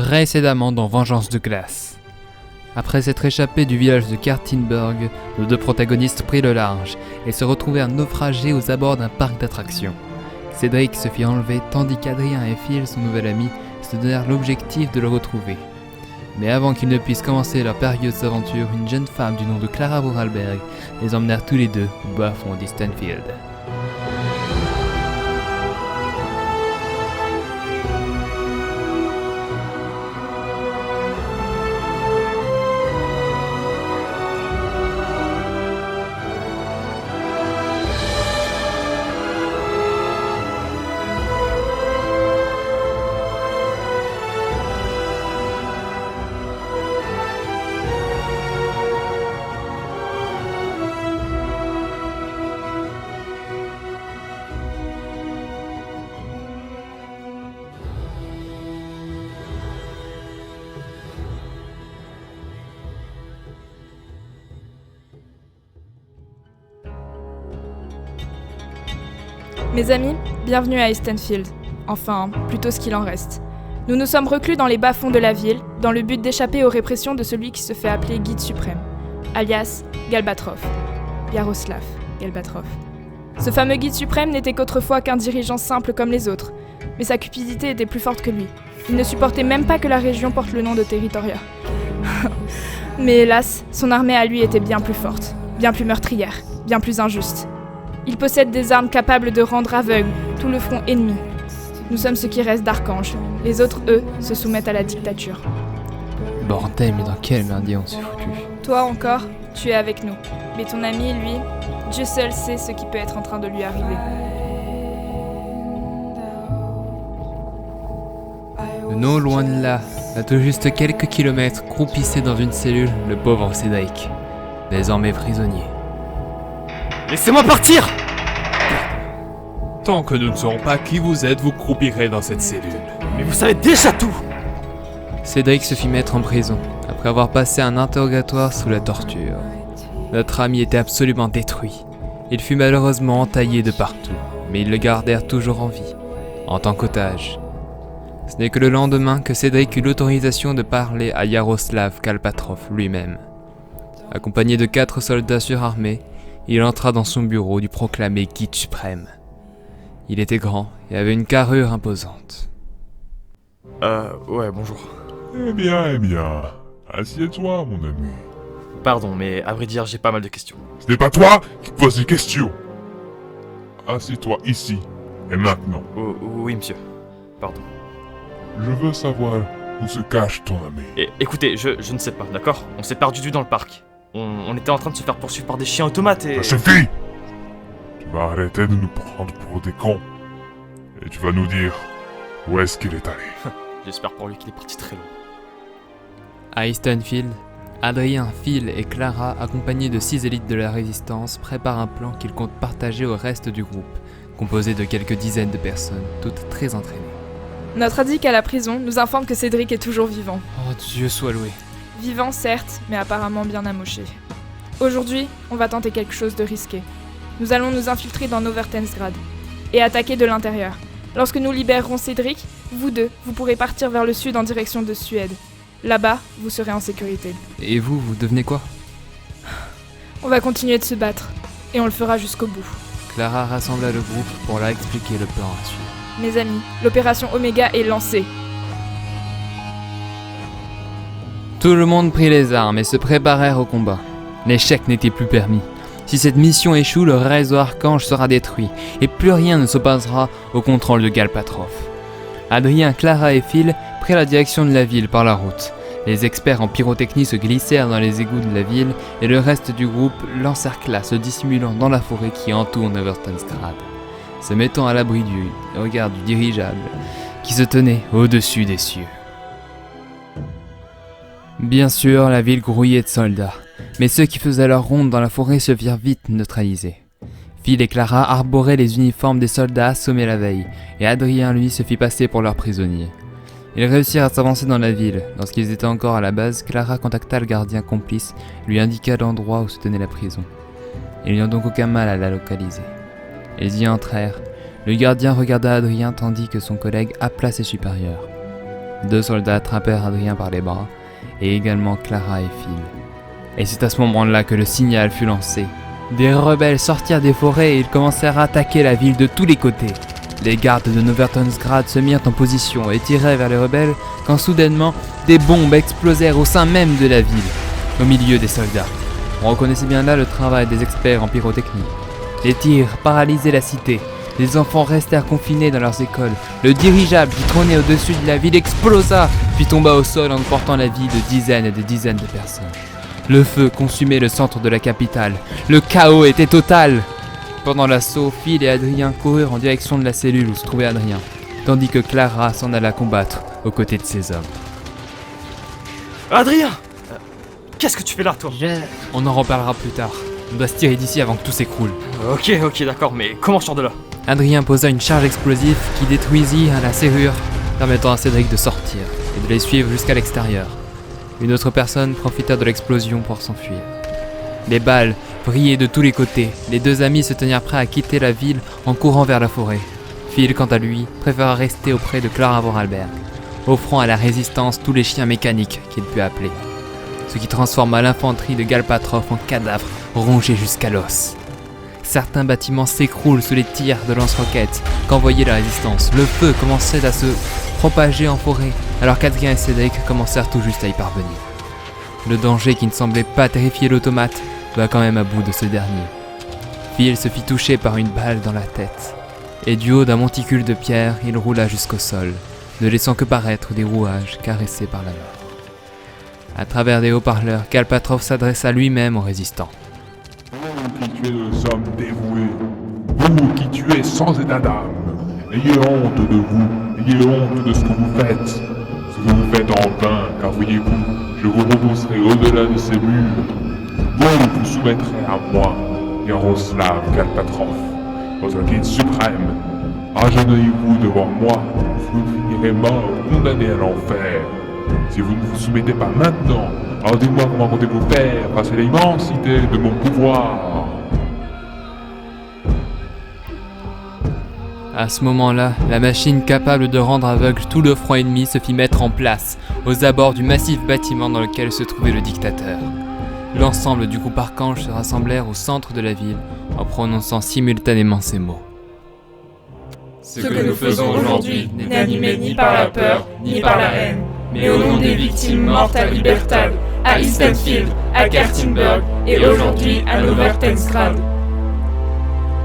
Précédemment dans Vengeance de glace. Après s'être échappé du village de Kartinberg, nos deux protagonistes prirent le large et se retrouvèrent naufragés aux abords d'un parc d'attractions. Cédric se fit enlever tandis qu'Adrien et Phil, son nouvel ami, se donnèrent l'objectif de le retrouver. Mais avant qu'ils ne puissent commencer leur périlleuse aventure, une jeune femme du nom de Clara Vorarlberg les emmenèrent tous les deux au bas-fond d'Istenfield. Mes amis, bienvenue à Istenfield. Enfin, plutôt ce qu'il en reste. Nous nous sommes reclus dans les bas-fonds de la ville, dans le but d'échapper aux répressions de celui qui se fait appeler Guide suprême, alias Galbatroff. Yaroslav Galbatroff. Ce fameux Guide suprême n'était qu'autrefois qu'un dirigeant simple comme les autres, mais sa cupidité était plus forte que lui. Il ne supportait même pas que la région porte le nom de Territoria. Mais hélas, son armée à lui était bien plus forte, bien plus meurtrière, bien plus injuste. Il possède des armes capables de rendre aveugle tout le front ennemi. Nous sommes ce qui reste d'Archange. Les autres, eux, se soumettent à la dictature. Bordel, mais dans quel merdier on s'est foutu. Toi encore, tu es avec nous. Mais ton ami, lui, Dieu seul sait ce qui peut être en train de lui arriver. Non loin de là, à tout juste quelques kilomètres, croupissait dans une cellule le pauvre Cédric, désormais prisonnier. Laissez-moi partir! Tant que nous ne saurons pas qui vous êtes, vous croupirez dans cette cellule. Mais vous savez déjà tout! Cédric se fit mettre en prison, après avoir passé un interrogatoire sous la torture. Notre ami était absolument détruit. Il fut malheureusement entaillé de partout, mais ils le gardèrent toujours en vie, en tant qu'otage. Ce n'est que le lendemain que Cédric eut l'autorisation de parler à Yaroslav Galbatroff lui-même. Accompagné de 4 soldats surarmés, il entra dans son bureau du proclamé Guide suprême. Il était grand et avait une carrure imposante. Ouais, bonjour. Eh bien, assieds-toi, mon ami. Pardon, mais à vrai dire, j'ai pas mal de questions. Ce n'est pas toi qui te poses des questions. Assieds-toi ici, et maintenant. Oh, oui, monsieur. Pardon. Je veux savoir où se cache ton ami. Écoutez, je ne sais pas, d'accord? On s'est perdu du tout dans le parc. On était en train de se faire poursuivre par des chiens automates et... Ça suffit! Tu vas arrêter de nous prendre pour des cons. Et tu vas nous dire où est-ce qu'il est allé. J'espère pour lui qu'il est parti très loin. À Istenfield, Adrien, Phil et Clara, accompagnés de 6 élites de la résistance, préparent un plan qu'ils comptent partager au reste du groupe, composé de quelques dizaines de personnes, toutes très entraînées. Notre indique à la prison nous informe que Cédric est toujours vivant. Oh Dieu soit loué. Vivant certes, mais apparemment bien amoché. Aujourd'hui, on va tenter quelque chose de risqué. Nous allons nous infiltrer dans Novertensgrad et attaquer de l'intérieur. Lorsque nous libérerons Cédric, vous deux, vous pourrez partir vers le sud en direction de Suède. Là-bas, vous serez en sécurité. Et vous devenez quoi? On va continuer de se battre, et on le fera jusqu'au bout. Clara rassembla le groupe pour leur expliquer le plan à suivre. Mes amis, l'opération Oméga est lancée. Tout le monde prit les armes et se préparèrent au combat. L'échec n'était plus permis. Si cette mission échoue, le réseau Archange sera détruit et plus rien ne s'opposera au contrôle de Galbatroff. Adrien, Clara et Phil prirent la direction de la ville par la route. Les experts en pyrotechnie se glissèrent dans les égouts de la ville et le reste du groupe l'encercla, se dissimulant dans la forêt qui entoure Novertensgrad, se mettant à l'abri du regard du dirigeable qui se tenait au-dessus des cieux. Bien sûr, la ville grouillait de soldats, mais ceux qui faisaient leur ronde dans la forêt se virent vite neutralisés. Phil et Clara arboraient les uniformes des soldats assommés la veille, et Adrien, lui, se fit passer pour leur prisonnier. Ils réussirent à s'avancer dans la ville. Lorsqu'ils étaient encore à la base, Clara contacta le gardien complice, lui indiqua l'endroit où se tenait la prison. Ils n'eurent donc aucun mal à la localiser. Ils y entrèrent. Le gardien regarda Adrien tandis que son collègue appela ses supérieurs. 2 soldats attrapèrent Adrien par les bras, et également Clara et Phil. Et c'est à ce moment-là que le signal fut lancé. Des rebelles sortirent des forêts et ils commencèrent à attaquer la ville de tous les côtés. Les gardes de Novertonsgrad se mirent en position et tiraient vers les rebelles quand soudainement des bombes explosèrent au sein même de la ville, au milieu des soldats. On reconnaissait bien là le travail des experts en pyrotechnie. Les tirs paralysaient la cité. Les enfants restèrent confinés dans leurs écoles. Le dirigeable qui trônait au-dessus de la ville explosa, puis tomba au sol en emportant la vie de dizaines et de dizaines de personnes. Le feu consumait le centre de la capitale. Le chaos était total. Pendant l'assaut, Phil et Adrien coururent en direction de la cellule où se trouvait Adrien, tandis que Clara s'en alla combattre aux côtés de ses hommes. Adrien qu'est-ce que tu fais là, toi? On en reparlera plus tard. On doit se tirer d'ici avant que tout s'écroule. Ok, d'accord, mais comment je sors de là? Adrien posa une charge explosive qui détruisit la serrure, permettant à Cédric de sortir et de les suivre jusqu'à l'extérieur. Une autre personne profita de l'explosion pour s'enfuir. Les balles brillaient de tous les côtés. Les 2 amis se tenirent prêts à quitter la ville en courant vers la forêt. Phil, quant à lui, préféra rester auprès de Clara Vorarlberg, offrant à la résistance tous les chiens mécaniques qu'il put appeler. Ce qui transforma l'infanterie de Galpatrov en cadavre rongé jusqu'à l'os. Certains bâtiments s'écroulent sous les tirs de lance-roquettes qu'envoyait la résistance. Le feu commençait à se propager en forêt, alors qu'Adrien et Cédric commencèrent tout juste à y parvenir. Le danger qui ne semblait pas terrifier l'automate va quand même à bout de ce dernier. Phil se fit toucher par une balle dans la tête, et du haut d'un monticule de pierre, il roula jusqu'au sol, ne laissant que paraître des rouages caressés par la mort. À travers des haut-parleurs, Galpatrov s'adressa lui-même aux résistants. Vous qui tuez de sommes dévoués, vous qui tuez sans état d'âme, ayez honte de vous, ayez honte de ce que vous faites. Ce que vous faites en vain, car voyez-vous, je vous repousserai au-delà de ces murs. Vous soumettrez à moi, Yaroslav Galpatrov, votre guide suprême. Agenouillez-vous devant moi, vous finirez mort, condamné à l'enfer. Si vous ne vous soumettez pas maintenant, alors dites-moi comment comptez-vous faire face à l'immensité de mon pouvoir. À ce moment-là, la machine capable de rendre aveugle tout le front ennemi se fit mettre en place, aux abords du massif bâtiment dans lequel se trouvait le dictateur. L'ensemble du groupe Archange se rassemblèrent au centre de la ville en prononçant simultanément ces mots. Ce que nous faisons aujourd'hui n'est animé ni par la peur, ni par la haine, mais au nom des victimes mortes à Libertad, à Istenfield, à Kertenberg et aujourd'hui à Novertonsgrad.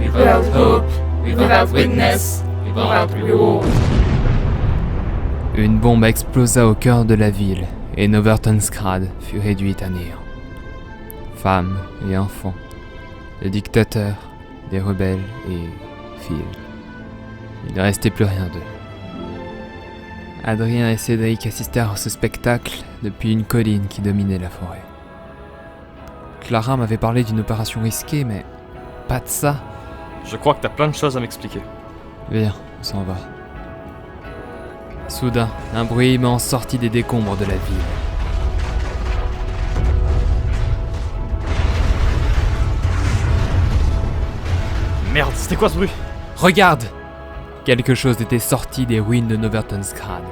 Without hope, without witness, without reward. Une bombe explosa au cœur de la ville et Novertonsgrad fut réduite à néant. Femmes et enfants, le dictateur, des rebelles et Phil. Il ne restait plus rien d'eux. Adrien et Cédric assistèrent à ce spectacle depuis une colline qui dominait la forêt. Clara m'avait parlé d'une opération risquée, mais pas de ça. Je crois que t'as plein de choses à m'expliquer. Viens, on s'en va. Soudain, un bruit immense sortit des décombres de la ville. Merde, c'était quoi ce bruit? Regarde! Quelque chose était sorti des ruines de Novertonsgrad.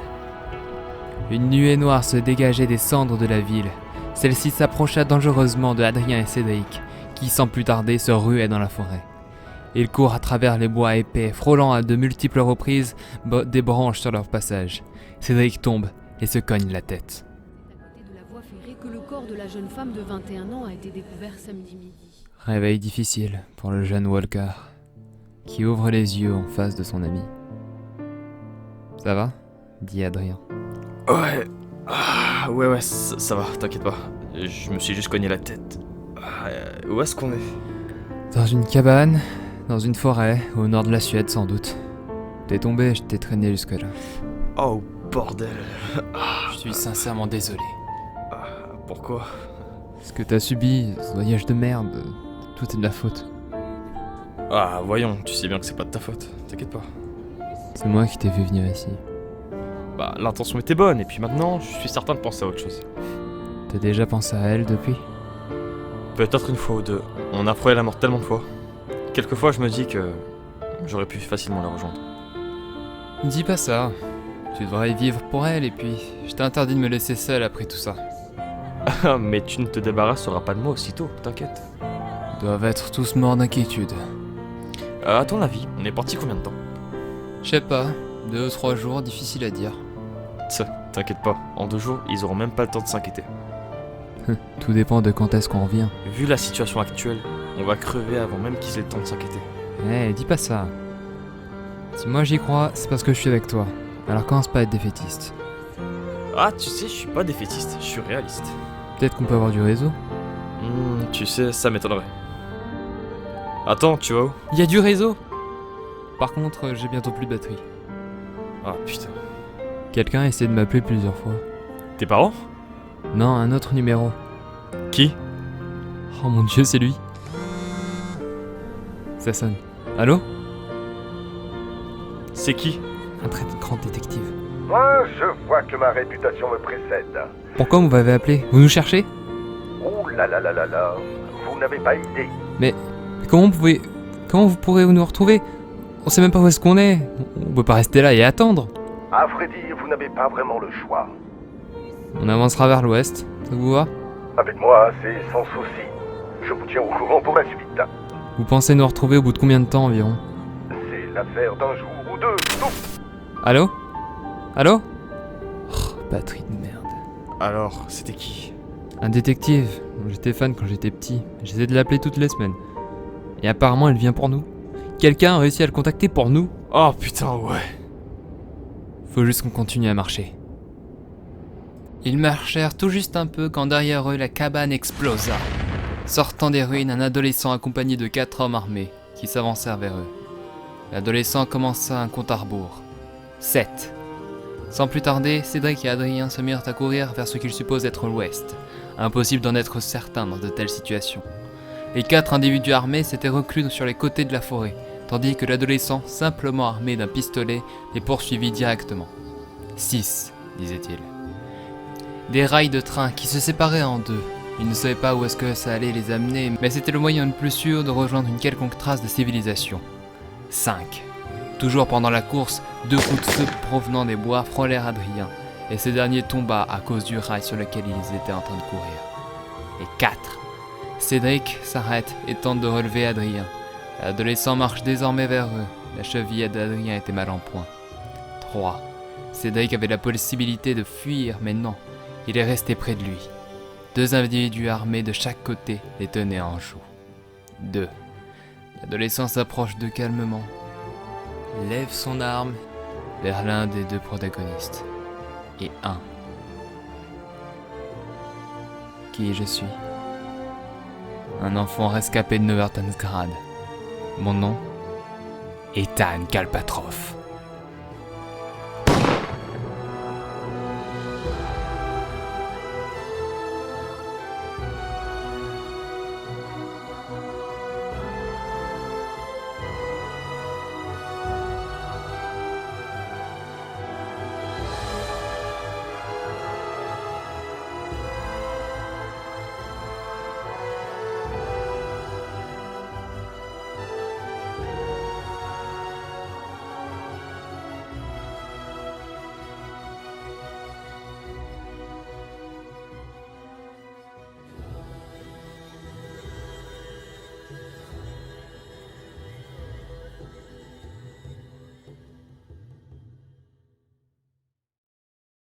Une nuée noire se dégageait des cendres de la ville. Celle-ci s'approcha dangereusement de Adrien et Cédric, qui sans plus tarder se ruaient dans la forêt. Ils courent à travers les bois épais, frôlant à de multiples reprises des branches sur leur passage. Cédric tombe et se cogne la tête. À côté de la voie ferrée que le corps de la jeune femme de 21 ans a été découvert samedi midi. Réveil difficile pour le jeune Walker, qui ouvre les yeux en face de son ami. « Ça va ?» dit Adrien. Ouais. Ouais, ça va, t'inquiète pas. Je me suis juste cogné la tête. Où est-ce qu'on est? Dans une cabane, dans une forêt, au nord de la Suède sans doute. T'es tombé, je t'ai traîné jusque-là. Oh, bordel. Je suis sincèrement désolé. Pourquoi? Ce que t'as subi, ce voyage de merde, tout est de la faute. Voyons, tu sais bien que c'est pas de ta faute, t'inquiète pas. C'est moi qui t'ai vu venir ici. L'intention était bonne, et puis maintenant, je suis certain de penser à autre chose. T'as déjà pensé à elle depuis? Peut-être une fois ou deux. On a frôlé la mort tellement de fois. Quelquefois, je me dis que j'aurais pu facilement la rejoindre. Dis pas ça. Tu devrais y vivre pour elle et puis je t'interdis de me laisser seul après tout ça. Ah, mais tu ne te débarrasseras pas de moi aussitôt, t'inquiète. Ils doivent être tous morts d'inquiétude. À ton avis, on est parti combien de temps? Je sais pas, 2 ou 3 jours, difficile à dire. T'inquiète pas, en 2 jours, ils auront même pas le temps de s'inquiéter. Tout dépend de quand est-ce qu'on revient. Vu la situation actuelle, on va crever avant même qu'ils aient le temps de s'inquiéter. Eh, dis pas ça. Si moi j'y crois, c'est parce que je suis avec toi. Alors commence pas à être défaitiste. Ah, tu sais, je suis pas défaitiste, je suis réaliste. Peut-être qu'on peut avoir du réseau. Tu sais, ça m'étonnerait. Attends, tu vois où? Il y a du réseau. Par contre, j'ai bientôt plus de batterie. Ah putain. Quelqu'un a essayé de m'appeler plusieurs fois. Tes parents? Non, un autre numéro. Qui? Oh mon dieu, c'est lui. Ça sonne. Allô? C'est qui? Un très grand détective. Moi, je vois que ma réputation me précède. Pourquoi vous m'avez appelé? Vous nous cherchez? Ouh là là là là là, vous n'avez pas idée. Mais comment vous pourrez nous retrouver? On sait même pas où est-ce qu'on est. On peut pas rester là et attendre. À vrai dire, vous n'avez pas vraiment le choix. On avancera vers l'ouest. Ça vous va? Avec moi, c'est sans souci. Je vous tiens au courant pour la suite. Vous pensez nous retrouver au bout de combien de temps environ? C'est l'affaire d'un jour ou deux. Allô? Allô? Oh, batterie de merde. Alors, c'était qui? Un détective. J'étais fan quand j'étais petit. J'essaie de l'appeler toutes les semaines. Et apparemment, elle vient pour nous. Quelqu'un a réussi à le contacter pour nous. Oh putain, ouais. Faut juste qu'on continue à marcher. Ils marchèrent tout juste un peu quand derrière eux la cabane explosa. Sortant des ruines, un adolescent accompagné de 4 hommes armés qui s'avancèrent vers eux. L'adolescent commença un compte à rebours. 7. Sans plus tarder, Cédric et Adrien se mirent à courir vers ce qu'ils supposent être l'ouest. Impossible d'en être certain dans de telles situations. Les 4 individus armés s'étaient reclus sur les côtés de la forêt, tandis que l'adolescent, simplement armé d'un pistolet, les poursuivit directement. 6, disait-il. Des rails de train qui se séparaient en deux. Ils ne savaient pas où est-ce que ça allait les amener, mais c'était le moyen le plus sûr de rejoindre une quelconque trace de civilisation. 5. Toujours pendant la course, 2 coups de feu provenant des bois frôlèrent Adrien, et ce dernier tomba à cause du rail sur lequel ils étaient en train de courir. Et 4. Cédric s'arrête et tente de relever Adrien. L'adolescent marche désormais vers eux. La cheville d'Adrien était mal en point. 3. Cédric avait la possibilité de fuir, mais non, il est resté près de lui. 2 individus armés de chaque côté les tenaient en joue. 2. L'adolescent s'approche d'eux calmement, lève son arme vers l'un des 2 protagonistes. Et 1. Qui je suis? Un enfant rescapé de Novertonsgrad. Mon nom? Ethan Kalpatrov.